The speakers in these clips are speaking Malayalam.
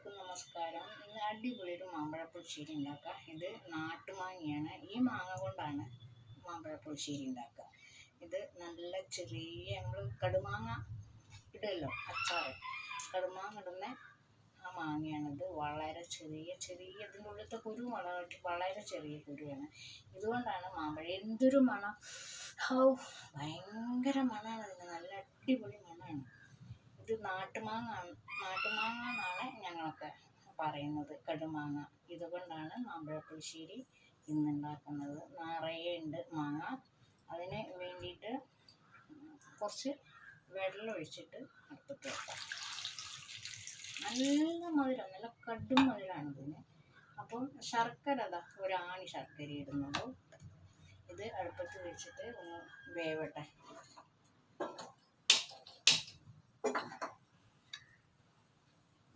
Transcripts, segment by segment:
എല്ലാവർക്കും നമസ്കാരം. ഇന്ന് അടിപൊളി ഒരു മാമ്പഴ പുളിശ്ശേരി ഉണ്ടാക്കുക. ഇത് നാട്ടുമാങ്ങയാണ്. ഈ മാങ്ങ കൊണ്ടാണ് മാമ്പഴ പുളിശ്ശേരി ഉണ്ടാക്കുക. ഇത് നല്ല ചെറിയ നമ്മൾ കടുമാങ്ങ ഇടുമല്ലോ, അച്ചാറ് കടുമാങ്ങ ഇടുന്ന ആ മാങ്ങയാണിത്. വളരെ ചെറിയ ഇതിൻ്റെ ഉള്ളിലത്തെ കുരു വളരെ ചെറിയ കുരുവാണ്. ഇതുകൊണ്ടാണ് മാമ്പഴം എന്തൊരു മണം, ഭയങ്കര മണമാണ് ഇതിന്. നല്ല അടിപൊളി മണമാണ്. ഇത് നാട്ടുമാങ്ങ എന്നാണ് ഞങ്ങളൊക്കെ പറയുന്നത്, കടുമാങ്ങ. ഇതുകൊണ്ടാണ് മാമ്പഴ പുളിശ്ശേരി ഇന്നുണ്ടാക്കുന്നത്. നിറയെ ഉണ്ട് മാങ്ങ. അതിന് വേണ്ടിയിട്ട് കുറച്ച് വെള്ളം ഒഴിച്ചിട്ട് അടുപ്പത്ത് വെക്കാം. നല്ല മധുരം, നല്ല കടും മധുരമാണ് ഇതിന്. അപ്പം ശർക്കര ഒരാണി ശർക്കര ഇടുന്നുള്ളൂ. ഇത് അടുപ്പത്ത് വെച്ചിട്ട് ഒന്ന് വേവട്ടെ.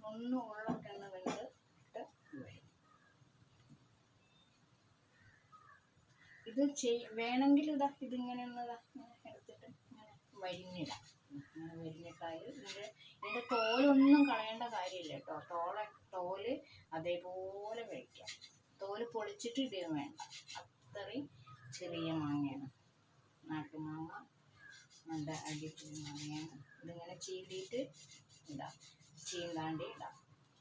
ഒന്ന് ഉള്ളൊക്കെ ഒന്ന് വെന്തിട്ട് ഇത് വേണമെങ്കിൽ ഇതിങ്ങനെ എടുത്തിട്ട് ഇങ്ങനെ വരിഞ്ഞിടാം. ഇങ്ങനെ വരിഞ്ഞിട്ടാൽ ഇതിൻ്റെ തോലൊന്നും കളയേണ്ട കാര്യമില്ല കേട്ടോ. തോല് അതേപോലെ കഴിക്കാം. തോല് പൊളിച്ചിട്ട് ഇടുകയും വേണ്ട. അത്രയും ചെറിയ മാങ്ങയാണ് നാട്ടുമാങ്ങ. നല്ല അടിപൊളി മാങ്ങയാണ്. ഇതിങ്ങനെ ചീന്തിയിട്ട് ഇടാം, ചീന്താണ്ടി ഇടാം.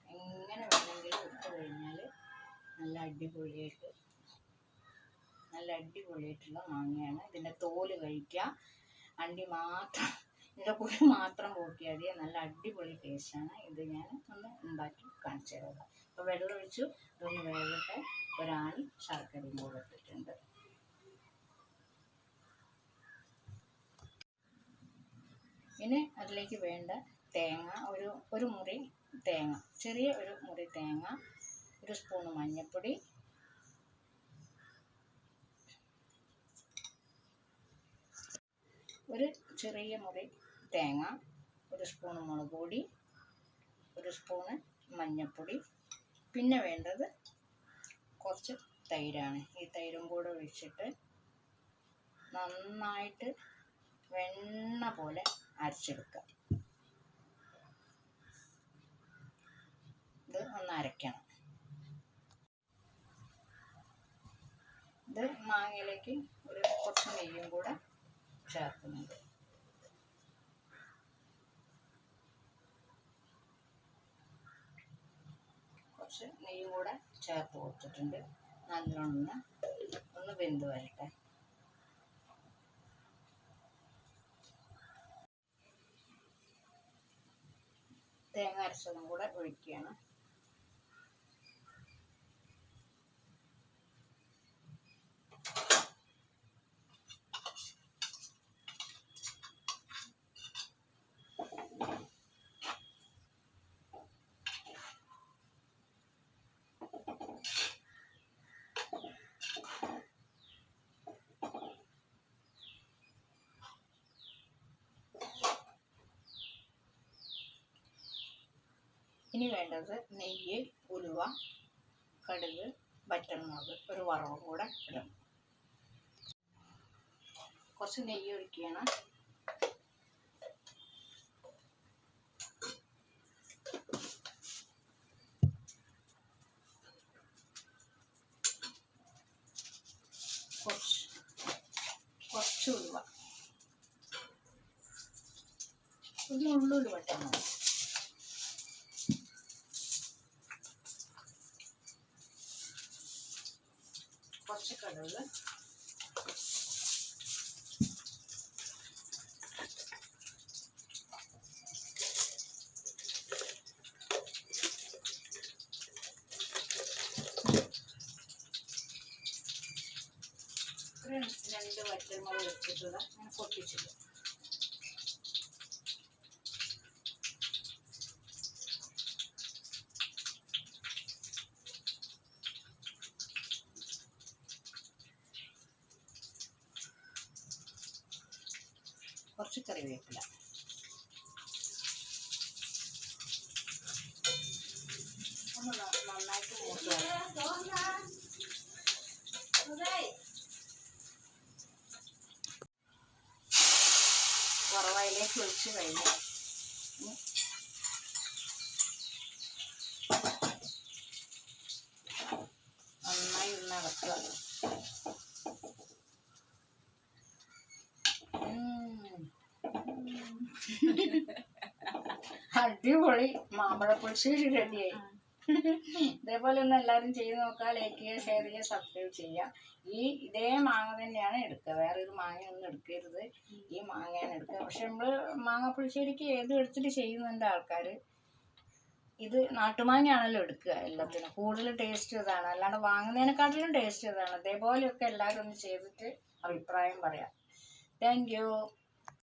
എങ്ങനെ വേണമെങ്കിലും ഇട്ട് കഴിഞ്ഞാൽ നല്ല അടിപൊളിയായിട്ടുള്ള മാങ്ങയാണ്. ഇതിൻ്റെ തോല് കഴിക്കുക, ഇതിൻ്റെ കുരു മാത്രം പോക്കിയാൽ മതി. നല്ല അടിപൊളി ടേസ്റ്റാണ്. ഇത് ഞാൻ ഒന്ന് ഉണ്ടാക്കി കാണിച്ചു തരാം. അപ്പോൾ വെള്ളം ഒഴിച്ചു, ഇതൊന്ന് വേവട്ടെ. ഒരാണി ശർക്കരയും കൂടെ ഇട്ടിട്ടുണ്ട്. ഇനി അതിലേക്ക് വേണ്ട തേങ്ങ, ഒരു മുറി തേങ്ങ, ചെറിയ ഒരു മുറി തേങ്ങ, 1 സ്പൂൺ മഞ്ഞൾപ്പൊടി, ഒരു ചെറിയ മുറി തേങ്ങ, 1 സ്പൂൺ മുളക് പൊടി, 1 സ്പൂൺ മഞ്ഞൾപ്പൊടി. പിന്നെ വേണ്ടത് കുറച്ച് തൈരാണ്. ഈ തൈരും കൂടെ ഒഴിച്ചിട്ട് നന്നായിട്ട് വെണ്ണ പോലെ അരച്ചെടുക്കുക. ഇത് ഒന്ന് അരയ്ക്കണം. ഇത് മാങ്ങയിലേക്ക് കുറച്ച് നെയ്യും കൂടെ ചേർക്കുന്നുണ്ട്. കുറച്ച് നെയ്യും കൂടെ ചേർത്ത് കൊടുത്തിട്ടുണ്ട്. നല്ലോണം ഒന്ന് വെന്ത് വരട്ടെ. തേങ്ങ അരച്ചതും കൂടെ ഒഴിക്കുകയാണ്. ഇനി വേണ്ടത് നെയ്യ്, ഉലുവ, കടുക്, വറ്റൽമുളക്, ഒരു വറവും കൂടെ ഇടണം. കുറച്ച് നെയ്യ് ഒഴിക്കുകയാണ്. കുറച്ച് ഉലുവ, ഒരു ഉള്ളുള്ളി വറ്റൽമുളക്, കുറച്ച് കടുക്, രണ്ട് വറ്റൽമുളക് വെച്ചിട്ടുള്ള ഞാൻ പൊട്ടിച്ചിട്ട് കുറച്ച് കറിവേപ്പില, ഒന്ന് നന്നായിട്ട് മൂത്ത് വറവായിലേക്ക് ഒഴിച്ച് കഴിഞ്ഞു. അടിപൊളി മാമ്പഴ പുളിശ്ശേരി റെഡിയായി. ഇതേപോലെ ഒന്ന് എല്ലാവരും ചെയ്ത് നോക്കുക. ലൈക്ക് ചെയ്യുക, ഷെയർ ചെയ്യുക, സബ്സ്ക്രൈബ് ചെയ്യുക. ഇതേ മാങ്ങ തന്നെയാണ് എടുക്കുക, വേറെ ഒരു മാങ്ങയൊന്നും എടുക്കരുത്. ഈ മാങ്ങയാണ് എടുക്കുക. പക്ഷെ നമ്മൾ മാങ്ങ പുളിശ്ശേരിക്ക് ഏതും എടുത്തിട്ട് ചെയ്യുന്നുണ്ട് ആൾക്കാർ. ഇത് നാട്ടുമാങ്ങയാണല്ലോ എടുക്കുക എല്ലാത്തിനും. കൂടുതൽ ടേസ്റ്റ് ഇതാണ്, അല്ലാണ്ട് വാങ്ങുന്നതിനെക്കാട്ടിലും ടേസ്റ്റ് ഇതാണ്. അതേപോലെയൊക്കെ എല്ലാവരും ഒന്ന് ചെയ്തിട്ട് അഭിപ്രായം പറയാം. Thank you.